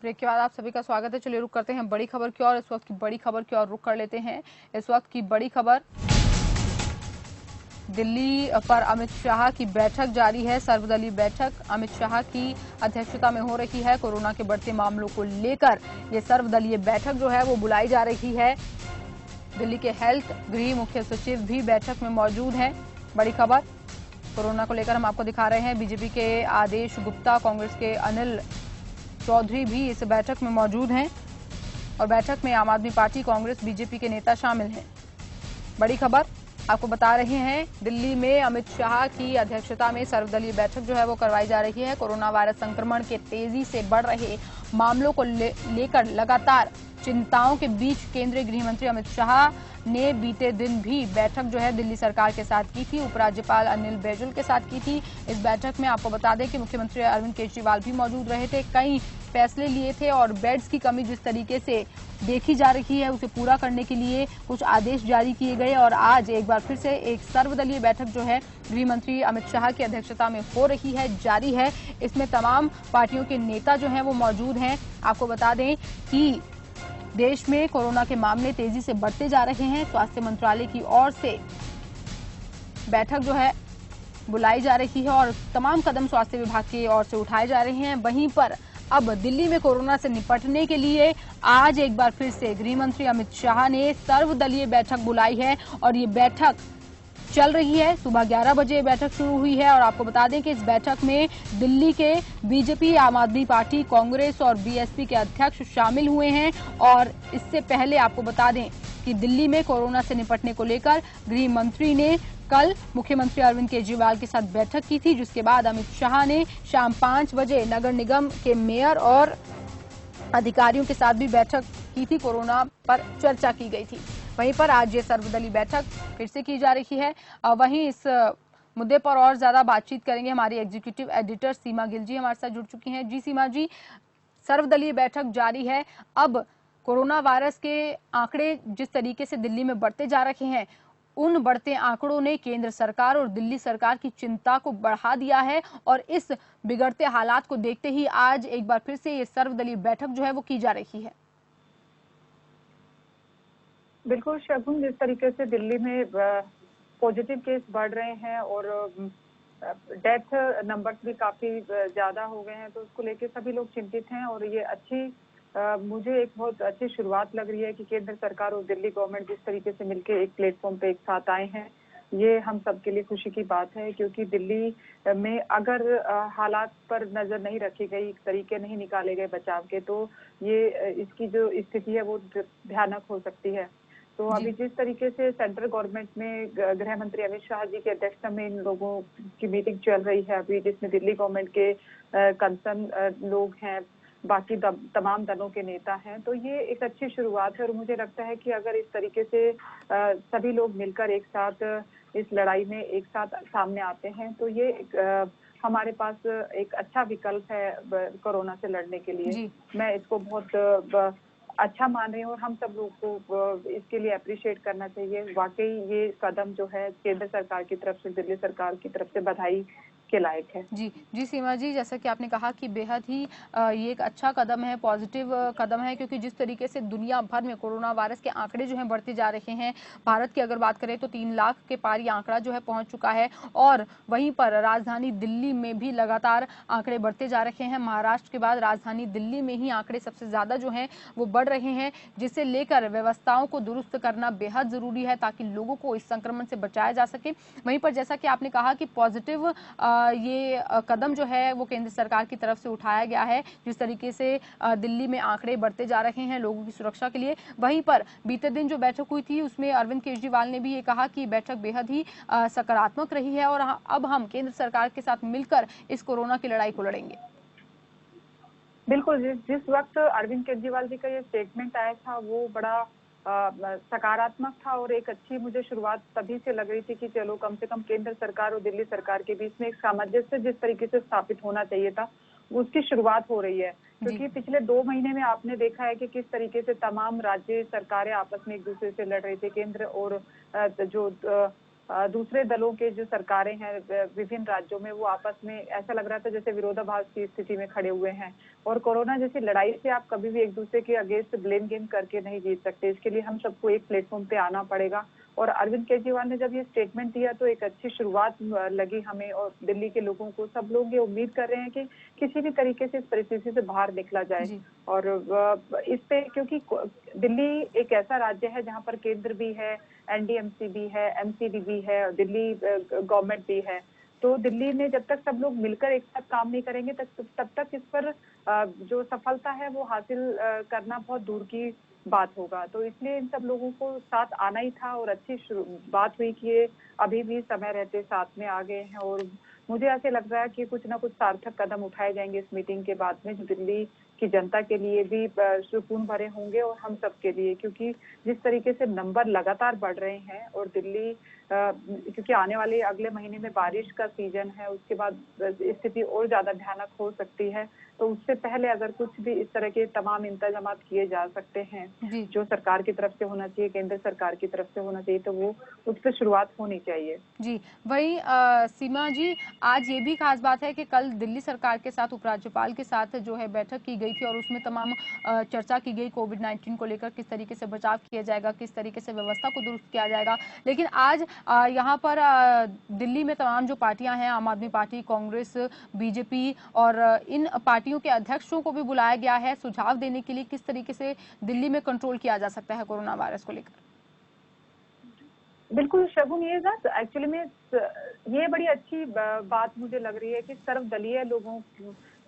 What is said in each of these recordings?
Break के बाद आप सभी का स्वागत है। चलिए रुक करते हैं बड़ी खबर की ओर। इस वक्त की बड़ी खबर की ओर रुक कर लेते हैं। इस वक्त की बड़ी खबर, दिल्ली पर अमित शाह की बैठक जारी है। सर्वदलीय बैठक अमित शाह की अध्यक्षता में हो रही है। कोरोना के बढ़ते मामलों को लेकर ये सर्वदलीय बैठक जो है वो बुलाई जा रही है। दिल्ली के हेल्थ गृह मुख्य सचिव भी बैठक में मौजूद हैं। बड़ी खबर कोरोना को लेकर हम आपको दिखा रहे हैं। बीजेपी के आदेश गुप्ता, कांग्रेस के अनिल चौधरी भी इस बैठक में मौजूद हैं और बैठक में आम आदमी पार्टी, कांग्रेस, बीजेपी के नेता शामिल हैं। बड़ी खबर आपको बता रहे हैं, दिल्ली में अमित शाह की अध्यक्षता में सर्वदलीय बैठक जो है वो करवाई जा रही है। कोरोना वायरस संक्रमण के तेजी से बढ़ रहे मामलों को लेकर लगातार चिंताओं के बीच केंद्रीय गृह मंत्री अमित शाह ने बीते दिन भी बैठक जो है दिल्ली सरकार के साथ की थी। उपराज्यपाल अनिल बैजल के साथ की थी। इस बैठक में आपको बता दें कि मुख्यमंत्री अरविंद केजरीवाल भी मौजूद रहे थे। कई फैसले लिए थे और बेड्स की कमी जिस तरीके से देखी जा रही है उसे पूरा करने के लिए कुछ आदेश जारी किए गए और आज एक बार फिर से एक सर्वदलीय बैठक जो है गृह मंत्री अमित शाह की अध्यक्षता में हो रही है, जारी है। इसमें तमाम पार्टियों के नेता जो हैं वो मौजूद हैं। आपको बता दें कि देश में कोरोना के मामले तेजी से बढ़ते जा रहे हैं। स्वास्थ्य मंत्रालय की ओर से बैठक जो है बुलाई जा रही है और तमाम कदम स्वास्थ्य विभाग की ओर से उठाए जा रहे हैं। वहीं पर अब दिल्ली में कोरोना से निपटने के लिए आज एक बार फिर से गृह मंत्री अमित शाह ने सर्वदलीय बैठक बुलाई है और ये बैठक चल रही है। सुबह 11 बजे बैठक शुरू हुई है और आपको बता दें कि इस बैठक में दिल्ली के बीजेपी, आम आदमी पार्टी, कांग्रेस और बीएसपी के अध्यक्ष शामिल हुए हैं। और इससे पहले आपको बता दें कि दिल्ली में कोरोना से निपटने को लेकर गृह मंत्री ने कल मुख्यमंत्री अरविंद केजरीवाल के साथ बैठक की थी, जिसके बाद अमित शाह ने शाम 5 बजे नगर निगम के मेयर और अधिकारियों के साथ भी बैठक की थी। कोरोना पर चर्चा की गई थी। वहीं पर आज ये सर्वदलीय बैठक फिर से की जा रही है। वहीं इस मुद्दे पर और ज्यादा बातचीत करेंगे। हमारी एग्जीक्यूटिव एडिटर सीमा गिल जी हमारे साथ जुड़ चुकी हैं। जी सीमा जी, सर्वदलीय बैठक जारी है। अब कोरोना वायरस के आंकड़े जिस तरीके से दिल्ली में बढ़ते जा रहे हैं, उन बढ़ते आंकड़ों ने केंद्र सरकार और दिल्ली सरकार की चिंता को बढ़ा दिया है और इस बिगड़ते हालात को देखते ही आज एक बार फिर से ये सर्वदलीय बैठक जो है वो की जा रही है। बिल्कुल शगुन, जिस तरीके से दिल्ली में पॉजिटिव केस बढ़ रहे हैं और डेथ नंबर्स भी काफी ज्यादा हो गए हैं, तो उसको लेके सभी लोग चिंतित हैं। और ये मुझे एक बहुत अच्छी शुरुआत लग रही है कि केंद्र सरकार और दिल्ली गवर्नमेंट जिस तरीके से मिलकर एक प्लेटफॉर्म पे एक साथ आए हैं, ये हम सबके लिए खुशी की बात है। क्योंकि दिल्ली में अगर हालात पर नजर नहीं रखी गई, तरीके नहीं निकाले गए बचाव के, तो ये इसकी जो स्थिति है वो भयानक हो सकती है। तो अभी जिस तरीके से सेंट्रल गवर्नमेंट में गृह मंत्री अमित शाह जी की अध्यक्षता में इन लोगों की मीटिंग चल रही है अभी, जिसमें दिल्ली गवर्नमेंट के कंसर्न लोग हैं, बाकी तमाम दलों के नेता हैं, तो ये एक अच्छी शुरुआत है। और मुझे लगता है कि अगर इस तरीके से सभी लोग मिलकर एक साथ इस लड़ाई में एक साथ सामने आते हैं, तो ये हमारे पास एक अच्छा विकल्प है कोरोना से लड़ने के लिए। मैं इसको बहुत अच्छा मान रही हूँ और हम सब लोग को इसके लिए अप्रिशिएट करना चाहिए। वाकई ये कदम जो है केंद्र सरकार की तरफ से, दिल्ली सरकार की तरफ से बधाई के लायक है। जी सीमा जी, जैसा कि आपने कहा कि बेहद ही ये एक अच्छा कदम है, पॉजिटिव कदम है, क्योंकि जिस तरीके से दुनिया भर में कोरोना वायरस के आंकड़े जो हैं बढ़ते जा रहे हैं, भारत की अगर बात करें तो 3 लाख के पार ये आंकड़ा जो है पहुंच चुका है और वहीं पर राजधानी दिल्ली में भी लगातार आंकड़े बढ़ते जा रहे हैं। महाराष्ट्र के बाद राजधानी दिल्ली में ही आंकड़े सबसे ज्यादा जो हैं वो बढ़ रहे हैं, जिसे लेकर व्यवस्थाओं को दुरुस्त करना बेहद जरूरी है ताकि लोगों को इस संक्रमण से बचाया जा सके। वहीं पर जैसा कि आपने कहा कि पॉजिटिव ये कदम जो है वो केंद्र सरकार की तरफ से उठाया गया है, जिस तरीके से दिल्ली में आंकड़े बढ़ते जा रहे हैं लोगों की सुरक्षा के लिए। वहीं पर बीते दिन जो बैठक हुई थी उसमें अरविंद केजरीवाल ने भी ये कहा कि बैठक बेहद ही सकारात्मक रही है और अब हम केंद्र सरकार के साथ मिलकर इस कोरोना की लड़ाई को लड़ेंगे। बिल्कुल, जिस वक्त अरविंद केजरीवाल जी का ये स्टेटमेंट आया था वो बड़ा सकारात्मक था और एक अच्छी मुझे शुरुआत तभी से लग रही थी कि चलो कम से कम केंद्र सरकार और दिल्ली सरकार के बीच में एक सामंजस्य जिस तरीके से स्थापित होना चाहिए था उसकी शुरुआत हो रही है। क्योंकि पिछले 2 महीने में आपने देखा है कि किस तरीके से तमाम राज्य सरकारें आपस में एक दूसरे से लड़ रही थी। केंद्र और जो दूसरे दलों के जो सरकारें हैं विभिन्न राज्यों में, वो आपस में ऐसा लग रहा था जैसे विरोधाभास की स्थिति में खड़े हुए हैं। और कोरोना जैसी लड़ाई से आप कभी भी एक दूसरे के अगेंस्ट ब्लेम गेम करके नहीं जीत सकते। इसके लिए हम सबको एक प्लेटफॉर्म पे आना पड़ेगा। और अरविंद केजरीवाल ने जब ये स्टेटमेंट दिया तो एक अच्छी शुरुआत लगी हमें और दिल्ली के लोगों को। सब लोग ये उम्मीद कर रहे हैं कि किसी भी तरीके से इस परिस्थिति से बाहर निकला जाए। और इस पे, क्योंकि दिल्ली एक ऐसा राज्य है जहां पर केंद्र भी है, एनडीएमसी भी है, एमसीडी भी है, दिल्ली गवर्नमेंट भी है। तो दिल्ली में जब तक सब लोग मिलकर एक साथ काम नहीं करेंगे तब तक इस पर जो सफलता है वो हासिल करना बहुत दूर की बात होगा। तो इसलिए इन सब लोगों को साथ आना ही था और अच्छी बात हुई कि ये अभी भी समय रहते साथ में आ गए हैं। और मुझे ऐसे लग रहा है कि कुछ ना कुछ सार्थक कदम उठाए जाएंगे इस मीटिंग के बाद में, जो दिल्ली की जनता के लिए भी सुकून भरे होंगे और हम सब के लिए। क्योंकि जिस तरीके से नंबर लगातार बढ़ रहे हैं और दिल्ली क्योंकि आने वाले अगले महीने में बारिश का सीजन है, उसके बाद स्थिति और ज्यादा भयानक हो सकती है। तो उससे पहले अगर कुछ भी इस तरह के तमाम इंतजाम किए जा सकते हैं जो सरकार की तरफ से होना चाहिए, केंद्र सरकार की तरफ से होना चाहिए, तो वो उस पर शुरुआत होनी चाहिए। जी, वही सीमा जी, आज ये भी खास बात है कि कल दिल्ली सरकार के साथ उपराज्यपाल के साथ जो है बैठक की गई थी और उसमें तमाम चर्चा की गई कोविड-19 को लेकर, किस तरीके से बचाव किया जाएगा, किस तरीके से व्यवस्था को दुरुस्त किया जाएगा। लेकिन आज यहाँ पर दिल्ली में तमाम जो पार्टियां हैं, आम आदमी पार्टी, कांग्रेस, बीजेपी और इन पार्टियों के अध्यक्षों को भी बुलाया गया है सुझाव देने के लिए किस तरीके से दिल्ली में कंट्रोल किया जा सकता है कोरोना वायरस को लेकर। बिल्कुल शगुन, ये बात एक्चुअली में ये बड़ी अच्छी बात मुझे लग रही है कि सर्वदलीय लोगों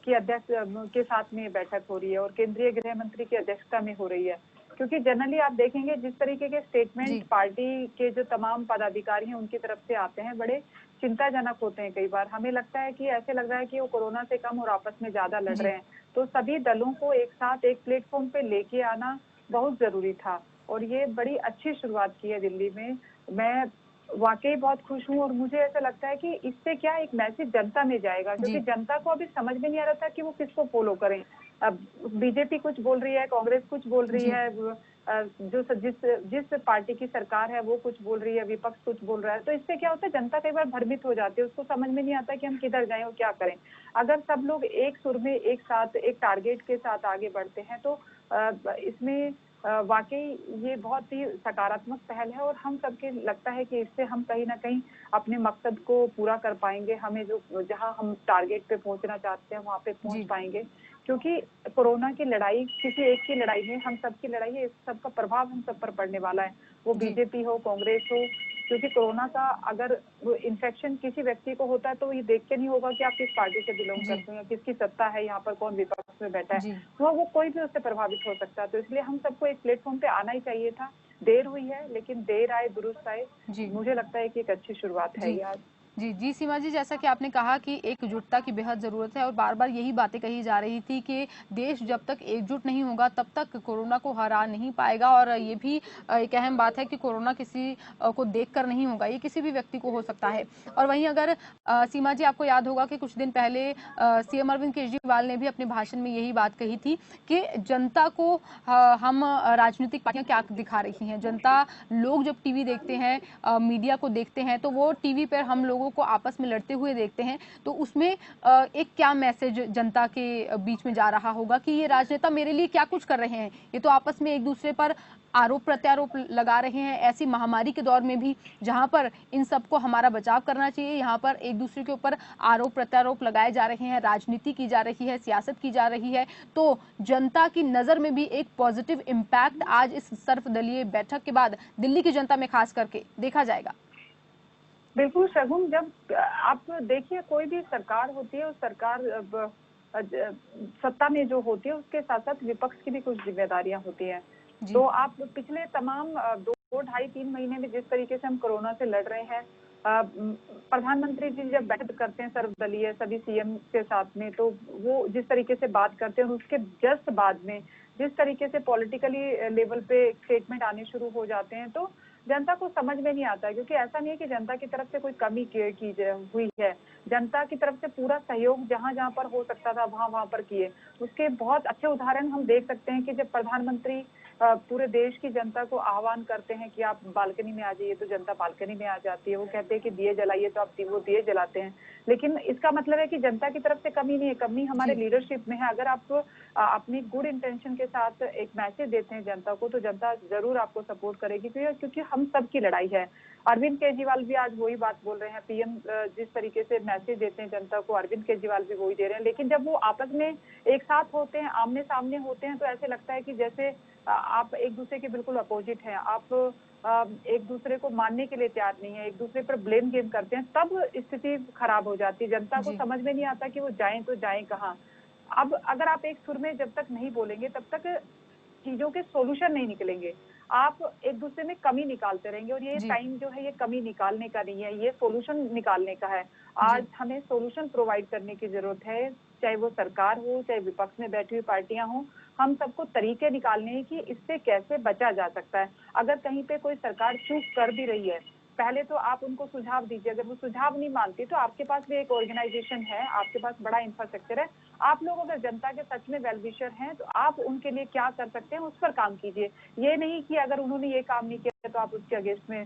की अध्यक्ष के साथ में बैठक हो रही है और केंद्रीय गृह मंत्री की अध्यक्षता में हो रही है। क्योंकि जनरली आप देखेंगे जिस तरीके के स्टेटमेंट पार्टी के जो तमाम पदाधिकारी हैं उनकी तरफ से आते हैं, बड़े चिंताजनक होते हैं। कई बार हमें लगता है कि ऐसे लग रहा है कि वो कोरोना से कम और आपस में ज्यादा लड़ रहे हैं। तो सभी दलों को एक साथ एक प्लेटफॉर्म पे लेके आना बहुत जरूरी था और ये बड़ी अच्छी शुरुआत की है दिल्ली में। मैं वाकई बहुत खुश हूँ और मुझे ऐसा लगता है कि इससे क्या एक मैसेज जनता में जाएगा, क्योंकि जनता को अभी समझ में नहीं आ रहा था कि वो किसको फॉलो करें। अब बीजेपी कुछ बोल रही है, कांग्रेस कुछ बोल रही है, जो जिस पार्टी की सरकार है वो कुछ बोल रही है, विपक्ष कुछ बोल रहा है। तो इससे क्या होता है, जनता कई बार भ्रमित हो जाती है, उसको समझ में नहीं आता कि हम किधर जाएं और क्या करें। अगर सब लोग एक सुर में एक साथ एक टारगेट के साथ आगे बढ़ते हैं तो इसमें वाकई ये बहुत ही सकारात्मक पहल है और हम सबके लगता है कि इससे हम कहीं ना कहीं अपने मकसद को पूरा कर पाएंगे। हमें जो जहां हम टारगेट पे पहुंचना चाहते हैं वहां पे पहुंच पाएंगे। क्योंकि कोरोना की लड़ाई किसी एक की लड़ाई नहीं, हम सबकी लड़ाई है। इस सबका प्रभाव हम सब पर पड़ने वाला है, वो बीजेपी हो, कांग्रेस हो। क्योंकि कोरोना का अगर वो इन्फेक्शन किसी व्यक्ति को होता है तो ये देख के नहीं होगा कि आप किस पार्टी से बिलोंग करते हैं, किसकी सत्ता है, यहाँ पर कौन विपक्ष में बैठा है, वो कोई भी उससे प्रभावित हो सकता है। तो इसलिए हम सबको एक प्लेटफॉर्म पे आना ही चाहिए था। देर हुई है लेकिन देर आए दुरुस्त आए। मुझे लगता है कि एक अच्छी शुरुआत है ये आज। जी सीमा जी, जैसा कि आपने कहा कि एकजुटता की बेहद ज़रूरत है और बार बार यही बातें कही जा रही थी कि देश जब तक एकजुट नहीं होगा तब तक कोरोना को हरा नहीं पाएगा। और ये भी एक अहम बात है कि कोरोना किसी को देखकर नहीं होगा, ये किसी भी व्यक्ति को हो सकता है। और वहीं अगर सीमा जी, आपको याद होगा कि कुछ दिन पहले सीएम अरविंद केजरीवाल ने भी अपने भाषण में यही बात कही थी कि जनता को हम राजनीतिक पार्टियां क्या दिखा रही हैं। जनता, लोग जब टीवी देखते हैं, मीडिया को देखते हैं, तो वो टीवी पर हम लोगों को आपस में लड़ते हुए देखते हैं, तो उसमें एक क्या मैसेज जनता के बीच में जा रहा होगा कि ये राजनेता मेरे लिए क्या कुछ कर रहे हैं। ये तो आपस में एक दूसरे पर आरोप प्रत्यारोप लगा रहे हैं। ऐसी महामारी के दौर में भी जहां पर इन सबको हमारा बचाव करना चाहिए, यहाँ पर एक दूसरे के ऊपर आरोप प्रत्यारोप लगाए जा रहे हैं, राजनीति की जा रही है, सियासत की जा रही है। तो जनता की नजर में भी एक पॉजिटिव इम्पैक्ट आज इस सर्वदलीय बैठक के बाद दिल्ली की जनता में खास करके देखा जाएगा। बिल्कुल शगुन, जब आप देखिए कोई भी सरकार होती है, उस सरकार सत्ता में जो होती है उसके साथ साथ विपक्ष की भी कुछ जिम्मेदारियां होती हैं। तो आप पिछले तमाम 2-2.5-3 महीने में जिस तरीके से हम कोरोना से लड़ रहे हैं, प्रधानमंत्री जी जब बैठक करते हैं सर्वदलीय सभी सीएम के साथ में, तो वो जिस तरीके से बात करते हैं, उसके जस्ट बाद में जिस तरीके से पॉलिटिकली लेवल पे स्टेटमेंट आने शुरू हो जाते हैं, तो जनता को समझ में नहीं आता है। क्योंकि ऐसा नहीं है कि जनता की तरफ से कोई कमी की हुई है, जनता की तरफ से पूरा सहयोग जहां जहां पर हो सकता था वहां वहां पर किए। उसके बहुत अच्छे उदाहरण हम देख सकते हैं कि जब प्रधानमंत्री पूरे देश की जनता को आह्वान करते हैं कि आप बालकनी में आ जाइए, तो जनता बालकनी में आ जाती है। वो कहते हैं कि दिए जलाइए, तो आप वो दिए जलाते हैं। लेकिन इसका मतलब है कि जनता की तरफ से कमी नहीं है, कमी हमारे लीडरशिप में है। अगर आप अपनी गुड इंटेंशन के साथ एक मैसेज देते हैं जनता को, तो जनता जरूर आपको सपोर्ट करेगी, क्योंकि हम सबकी लड़ाई है। अरविंद केजरीवाल भी आज वही बात बोल रहे हैं। पीएम जिस तरीके से मैसेज देते हैं जनता को, अरविंद केजरीवाल भी वही दे रहे हैं। लेकिन जब वो आपस में एक साथ होते हैं, आमने सामने होते हैं, तो ऐसे लगता है कि जैसे आप एक दूसरे के बिल्कुल अपोजिट हैं। आप एक दूसरे को मानने के लिए तैयार नहीं है, एक दूसरे पर ब्लेम गेम करते हैं, तब स्थिति खराब हो जाती है। जनता को समझ में नहीं आता कि वो जाएं तो जाएं कहाँ। अब अगर आप एक सुर में जब तक नहीं बोलेंगे, तब तक चीजों के सॉल्यूशन नहीं निकलेंगे। आप एक दूसरे में कमी निकालते रहेंगे, और ये टाइम जो है ये कमी निकालने का नहीं है, ये सॉल्यूशन निकालने का है। आज हमें सॉल्यूशन प्रोवाइड करने की जरूरत है, चाहे वो सरकार हो, चाहे विपक्ष में बैठी हुई पार्टियां हो। हम सबको तरीके निकालने हैं कि इससे कैसे बचा जा सकता है। अगर कहीं पे कोई सरकार चूक कर भी रही है, पहले तो आप उनको सुझाव दीजिए। अगर वो सुझाव नहीं मानती, तो आपके पास भी एक ऑर्गेनाइजेशन है, आपके पास बड़ा इंफ्रास्ट्रक्चर है। आप लोग अगर जनता के सच में वेलविशर हैं, तो आप उनके लिए क्या कर सकते हैं, उस पर काम कीजिए। ये नहीं कि अगर उन्होंने ये काम नहीं किया तो आप उसके अगेंस्ट में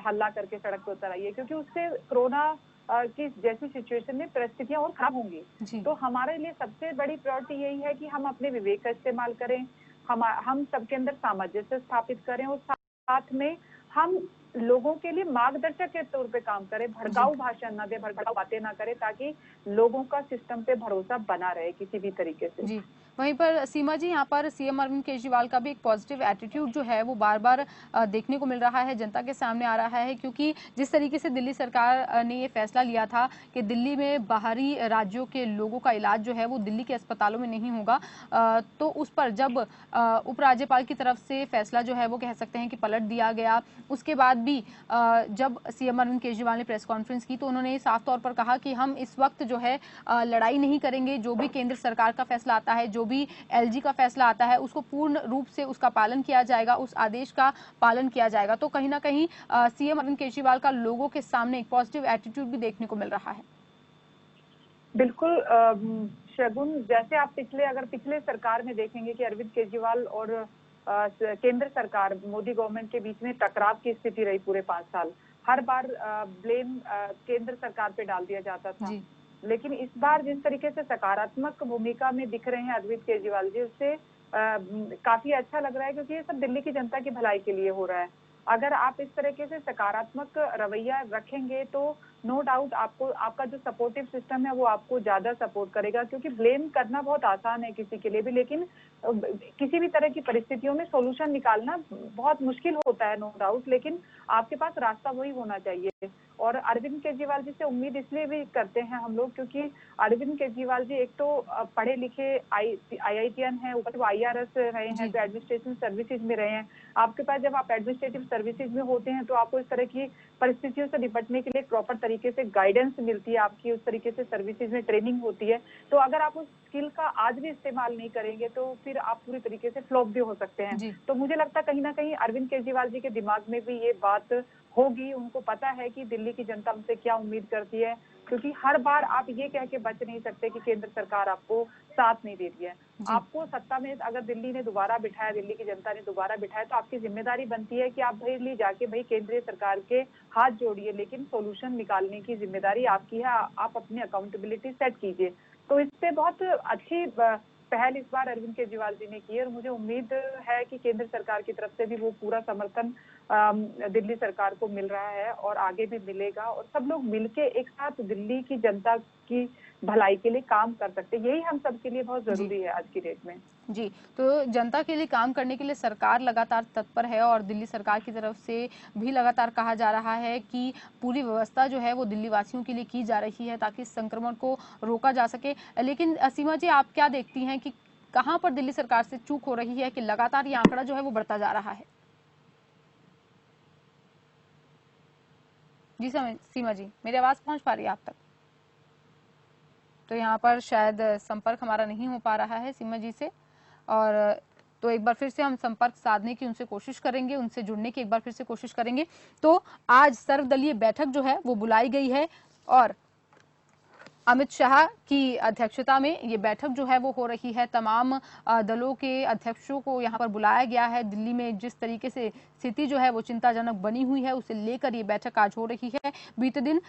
हल्ला करके सड़क पर उतर आइए, क्योंकि उससे कोरोना की जैसी सिचुएशन में परिस्थितियां और खराब होंगी। तो हमारे लिए सबसे बड़ी प्रायोरिटी यही है कि हम अपने विवेक का इस्तेमाल करें, हम सबके अंदर सामंजस्य स्थापित करें, और साथ में हम लोगों के लिए मार्गदर्शक के तौर पे काम करें। भड़काऊ भाषण ना दे, भड़काऊ बातें ना करें, ताकि लोगों का सिस्टम पे भरोसा बना रहे किसी भी तरीके से। जी, वहीं पर सीमा जी, यहाँ पर सीएम अरविंद केजरीवाल का भी एक पॉजिटिव एटीट्यूड जो है वो बार बार देखने को मिल रहा है, जनता के सामने आ रहा है। क्योंकि जिस तरीके से दिल्ली सरकार ने ये फैसला लिया था कि दिल्ली में बाहरी राज्यों के लोगों का इलाज जो है वो दिल्ली के अस्पतालों में नहीं होगा, तो उस पर जब उपराज्यपाल की तरफ से फैसला जो है वो कह सकते हैं कि पलट दिया गया। उसके बाद भी जब सीएम अरविंद केजरीवाल ने प्रेस कॉन्फ्रेंस की, तो उन्होंने साफ तौर पर कहा कि हम इस वक्त जो है लड़ाई नहीं करेंगे। जो भी केंद्र सरकार का फैसला आता है, जो भी एलजी का फैसला आता है, उसको पूर्ण रूप से उसका पालन किया जाएगा, उस आदेश का पालन किया जाएगा। तो कहीं ना कहीं सीएम अरविंद केजरीवाल का लोगों के सामने एक पॉजिटिव एटीट्यूड भी देखने को मिल रहा है। बिल्कुल शगुन, जैसे आप पिछले सरकार में देखेंगे कि अरविंद केजरीवाल और केंद्र सरकार, मोदी गवर्नमेंट के बीच में टकराव की स्थिति रही पूरे 5 साल। हर बार ब्लेम केंद्र सरकार पे डाल दिया जाता था। लेकिन इस बार जिस तरीके से सकारात्मक भूमिका में दिख रहे हैं अरविंद केजरीवाल जी, उससे काफी अच्छा लग रहा है, क्योंकि ये सब दिल्ली की जनता की भलाई के लिए हो रहा है। अगर आप इस तरीके से सकारात्मक रवैया रखेंगे, तो नो डाउट आपका जो सपोर्टिव सिस्टम है वो आपको ज्यादा सपोर्ट करेगा। क्योंकि ब्लेम करना बहुत आसान है किसी के लिए भी, लेकिन किसी भी तरह की परिस्थितियों में सॉल्यूशन निकालना बहुत मुश्किल होता है, नो डाउट। लेकिन आपके पास रास्ता वही होना चाहिए। और अरविंद केजरीवाल जी से उम्मीद इसलिए भी करते हैं हम लोग, क्योंकि अरविंद केजरीवाल जी एक तो पढ़े लिखे IITian है, ऊपर वो IRS रहे हैं, तो एडमिनिस्ट्रेशन सर्विसेज में रहे हैं। आपके पास जब आप एडमिनिस्ट्रेटिव सर्विसेज में होते हैं, तो आपको इस तरह की परिस्थितियों से निपटने के लिए प्रॉपर तरीके से गाइडेंस मिलती है, आपकी उस तरीके से सर्विसेज में ट्रेनिंग होती है। तो अगर आप उस स्किल का आज भी इस्तेमाल नहीं करेंगे, तो फिर आप पूरी तरीके से फ्लॉप भी हो सकते हैं। तो मुझे लगता है कहीं ना कहीं अरविंद केजरीवाल जी के दिमाग में भी ये बात होगी। उनको पता है कि दिल्ली की जनता उनसे क्या उम्मीद करती है, क्योंकि हर बार आप ये कह के बच नहीं सकते कि केंद्र सरकार आपको साथ नहीं दे रही है। आपको सत्ता में अगर दिल्ली ने दोबारा बिठाया, दिल्ली की जनता ने दोबारा बिठाया, तो आपकी जिम्मेदारी बनती है कि आप दिल्ली जाके केंद्रीय सरकार के हाथ जोड़िए, लेकिन सोल्यूशन निकालने की जिम्मेदारी आपकी है। आप अपनी अकाउंटेबिलिटी सेट कीजिए। तो इस पे बहुत अच्छी पहल इस बार अरविंद केजरीवाल जी ने की है, और मुझे उम्मीद है कि केंद्र सरकार की तरफ से भी वो पूरा समर्थन दिल्ली सरकार को मिल रहा है, और आगे भी मिलेगा। और सब लोग मिलके एक साथ दिल्ली की जनता की भलाई के लिए काम कर सकते हैं। यही हम सबके लिए बहुत जरूरी है आज की डेट में। जी, तो जनता के लिए काम करने के लिए सरकार लगातार तत्पर है, और दिल्ली सरकार की तरफ से भी लगातार कहा जा रहा है कि पूरी व्यवस्था जो है वो दिल्ली वासियों के लिए की जा रही है, ताकि संक्रमण को रोका जा सके। लेकिन सीमा जी, आप क्या देखती हैं कि कहां पर दिल्ली सरकार से चूक हो रही है कि लगातार ये आंकड़ा जो है वो बढ़ता जा रहा है? जी सीमा जी, मेरी आवाज पहुंच पा रही है आप तक? तो यहाँ पर शायद संपर्क हमारा नहीं हो पा रहा है सीमा जी से, और तो एक बार फिर से हम संपर्क साधने की उनसे कोशिश करेंगे, उनसे जुड़ने की एक बार फिर से कोशिश करेंगे। तो आज सर्वदलीय बैठक जो है वो बुलाई गई है, और अमित शाह की अध्यक्षता में ये बैठक जो है वो हो रही है। तमाम दलों के अध्यक्षों को यहाँ पर बुलाया गया है। दिल्ली में जिस तरीके से स्थिति जो है वो चिंताजनक बनी हुई है, उसे लेकर ये बैठक आज हो रही है। बीते दिन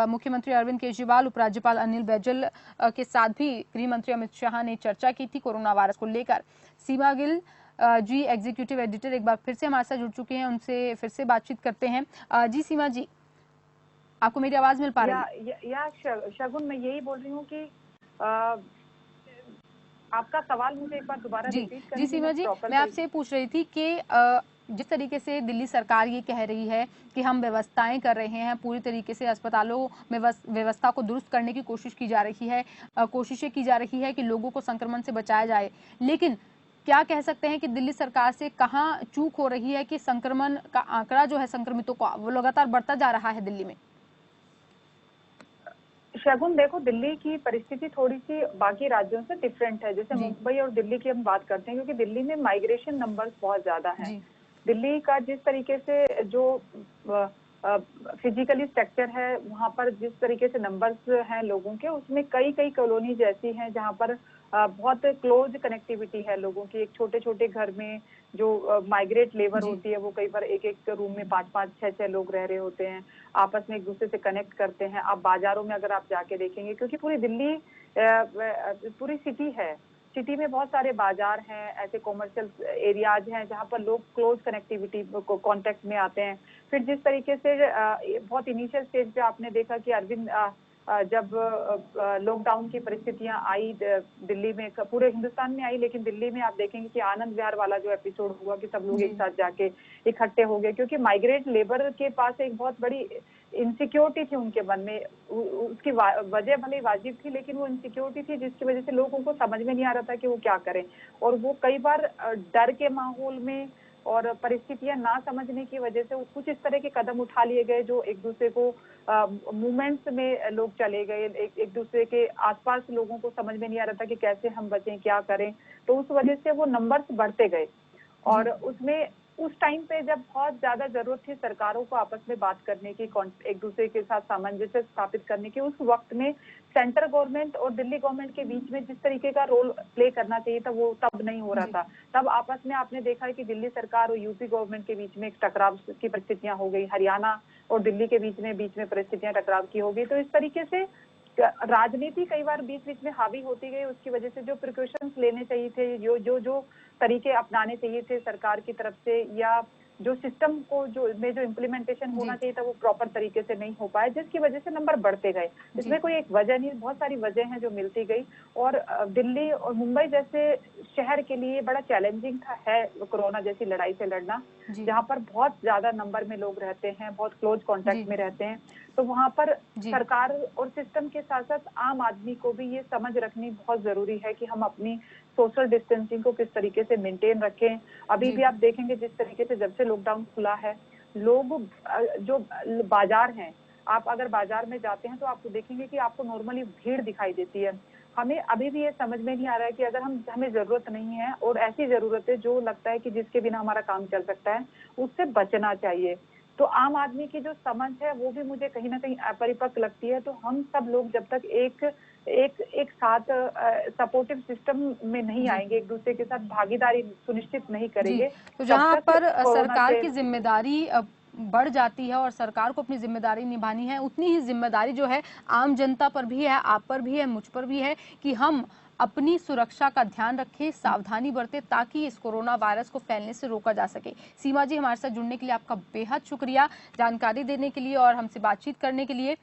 मुख्यमंत्री अरविंद केजरीवाल, उपराज्यपाल अनिल बैजल के साथ भी गृह मंत्री अमित शाह ने चर्चा की थी कोरोना वायरस को लेकर। सीमा गिल जी, एग्जीक्यूटिव एडिटर, एक बार फिर से हमारे साथ जुड़ चुके हैं, उनसे फिर से बातचीत करते हैं। जी सीमा जी, आपको मेरी आवाज मिल पा रही है? या शगुन, मैं यही बोल रही हूँ कि आपका सवाल मुझे एक बार दोबारा रिपीट करें। जी सीमा जी, मैं आपसे पूछ रही थी कि जिस तरीके से दिल्ली सरकार ये कह रही है कि हम व्यवस्थाएं कर रहे हैं, पूरी तरीके से अस्पतालों में व्यवस्था को दुरुस्त करने की कोशिश की जा रही है, कोशिशें की जा रही है कि लोगों को संक्रमण से बचाया जाए, लेकिन क्या कह सकते हैं कि दिल्ली सरकार से कहाँ चूक हो रही है कि संक्रमण का आंकड़ा जो है संक्रमितों का वो लगातार बढ़ता जा रहा है दिल्ली में? शगुन, देखो, दिल्ली की परिस्थिति थोड़ी सी बाकी राज्यों से डिफरेंट है। जैसे मुंबई और दिल्ली की हम बात करते हैं, क्योंकि दिल्ली में माइग्रेशन नंबर्स बहुत ज्यादा हैं। दिल्ली का जिस तरीके से जो फिजिकली स्ट्रक्चर है, वहाँ पर जिस तरीके से नंबर्स हैं लोगों के, उसमें कई कई कॉलोनीज ऐसी हैं जहाँ पर बहुत क्लोज कनेक्टिविटी है लोगों की। एक छोटे छोटे घर में जो माइग्रेट लेबर होती है, वो कई बार एक एक रूम में 5-5, 6-6 लोग रह रहे होते हैं, आपस में एक दूसरे से कनेक्ट करते हैं। आप बाजारों में अगर आप जाके देखेंगे, क्योंकि पूरी दिल्ली पूरी सिटी है, सिटी में बहुत सारे बाजार हैं, ऐसे कॉमर्शियल एरियाज हैं जहाँ पर लोग क्लोज कनेक्टिविटी को कांटेक्ट में आते हैं। फिर जिस तरीके से बहुत इनिशियल स्टेज पे आपने देखा कि अरविंद जब लॉकडाउन की परिस्थितियां आई दिल्ली में, पूरे हिंदुस्तान में आई, लेकिन दिल्ली में आप देखेंगे कि आनंद विहार वाला जो एपिसोड हुआ कि सब लोग एक साथ जाके इकट्ठे हो गए, क्योंकि माइग्रेट लेबर के पास एक बहुत बड़ी इनसिक्योरिटी थी उनके मन में। उसकी वजह भले वाजिब थी, लेकिन वो इनसिक्योरिटी थी जिसकी वजह से लोगों को समझ में नहीं आ रहा था कि वो क्या करें। और वो कई बार डर के माहौल में और परिस्थितियां ना समझने की वजह से कुछ इस तरह के कदम उठा लिए गए जो एक दूसरे को मूवमेंट्स में लोग चले गए, एक दूसरे के आसपास लोगों को समझ में नहीं आ रहा था कि कैसे हम बचें, क्या करें। तो उस वजह से वो नंबर्स बढ़ते गए। और उसमें उस टाइम पे जब बहुत ज्यादा जरूरत थी सरकारों को आपस में बात करने की, एक दूसरे के साथ सामंजस्य स्थापित करने की, उस वक्त में सेंट्रल गवर्नमेंट और दिल्ली गवर्नमेंट के बीच में जिस तरीके का रोल प्ले करना चाहिए था वो तब नहीं हो रहा था। तब आपस में आपने देखा है कि दिल्ली सरकार और यूपी गवर्नमेंट के बीच में एक टकराव की परिस्थितियां हो गई, हरियाणा और दिल्ली के बीच में परिस्थितियां टकराव की हो गई। तो इस तरीके से राजनीति कई बार बीच बीच में हावी होती गई। उसकी वजह से जो प्रिकॉशंस लेने चाहिए थे, जो तरीके अपनाने चाहिए थे सरकार की तरफ से, या जो सिस्टम को जो इम्प्लीमेंटेशन होना चाहिए था, वो प्रॉपर तरीके से नहीं हो पाया, जिसकी वजह से नंबर बढ़ते गए। इसमें कोई एक वजह नहीं, बहुत सारी वजह हैं जो मिलती गई। और दिल्ली और मुंबई जैसे शहर के लिए बड़ा चैलेंजिंग है कोरोना जैसी लड़ाई से लड़ना, जहाँ पर बहुत ज्यादा नंबर में लोग रहते हैं, बहुत क्लोज कॉन्टेक्ट में रहते हैं। तो वहाँ पर सरकार और सिस्टम के साथ साथ आम आदमी को भी ये समझ रखनी बहुत जरूरी है कि हम अपनी सोशल डिस्टेंसिंग को किस तरीके से मेंटेन रखें। अभी भी आप देखेंगे जिस तरीके से जब से लॉकडाउन खुला है, लोग जो बाजार हैं, आप अगर बाजार में जाते हैं तो आपको देखेंगे कि आपको नॉर्मली भीड़ दिखाई देती है। हमें अभी भी ये समझ में नहीं आ रहा है कि अगर हमें जरूरत नहीं है और ऐसी जरूरत है जो लगता है कि जिसके बिना हमारा काम चल सकता है, उससे बचना चाहिए। तो आम आदमी की जो समझ है वो भी मुझे कहीं ना कहीं अपरिपक्व लगती है। तो हम सब लोग जब तक एक साथ सपोर्टिव सिस्टम में नहीं आएंगे, एक दूसरे के साथ भागीदारी सुनिश्चित नहीं करेंगे, तो जहां पर सरकार की जिम्मेदारी बढ़ जाती है और सरकार को अपनी जिम्मेदारी निभानी है, उतनी ही जिम्मेदारी जो है आम जनता पर भी है, आप पर भी है, मुझ पर भी है कि हम अपनी सुरक्षा का ध्यान रखें, सावधानी बरतें, ताकि इस कोरोना वायरस को फैलने से रोका जा सके। सीमा जी, हमारे साथ जुड़ने के लिए आपका बेहद शुक्रिया, जानकारी देने के लिए और हमसे बातचीत करने के लिए।